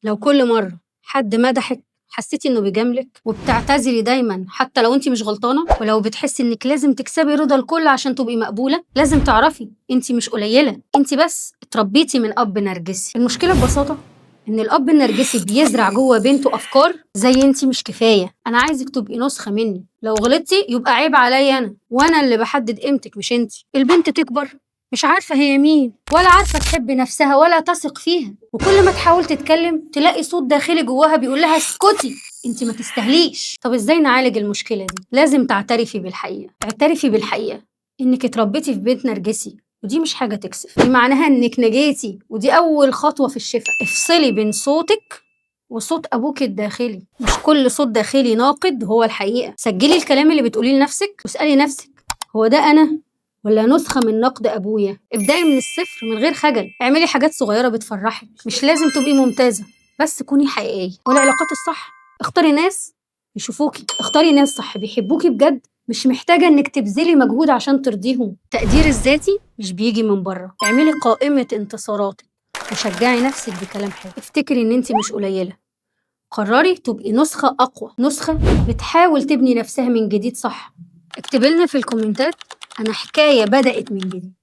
لو كل مرة حد مدحك حسيتي انه بيجاملك وبتعتذري دايما حتى لو انتي مش غلطانة، ولو بتحسي انك لازم تكسبي رضا الكل عشان تبقي مقبولة، لازم تعرفي انتي مش قليلة، انتي بس اتربيتي من اب نرجسي. المشكلة ببساطة ان الاب النرجسي بيزرع جوه بنته افكار زي انتي مش كفاية، انا عايزك تبقي نسخة مني، لو غلطتي يبقى عيب عليا انا، وانا اللي بحدد قيمتك مش انتي. البنت تكبر مش عارفة هي مين، ولا عارفة تحب نفسها ولا تثق فيها، وكل ما تحاول تتكلم تلاقي صوت داخلي جواها بيقول لها اسكتي انت ما تستاهليش. طب ازاي نعالج المشكلة دي؟ لازم تعترفي بالحقيقة. اعترفي بالحقيقة انك اتربيتي في بيت نرجسي، ودي مش حاجة تكسف، دي معناها انك نجيتي، ودي اول خطوة في الشفاء. افصلي بين صوتك وصوت ابوك الداخلي، مش كل صوت داخلي ناقد هو الحقيقة. سجلي الكلام اللي بتقوليه لنفسك واسألي نفسك، هو ده انا ولا نسخة من نقد أبويا؟ ابدأي من الصفر من غير خجل، اعملي حاجات صغيرة بتفرحك، مش لازم تبقي ممتازة، بس كوني حقيقية. والعلاقات الصح، اختاري ناس يشوفوكي، اختاري ناس صح بيحبوكي بجد، مش محتاجة انك تبذلي مجهود عشان ترضيهم. التقدير الذاتي مش بيجي من بره، اعملي قائمة انتصاراتك وشجعي نفسك بكلام حلو. افتكري ان انت مش قليلة، قرري تبقي نسخة أقوى، نسخة بتحاول تبني نفسها من جديد. صح؟ اكتبي لنا في الكومنتات أنا حكاية بدأت من جديد.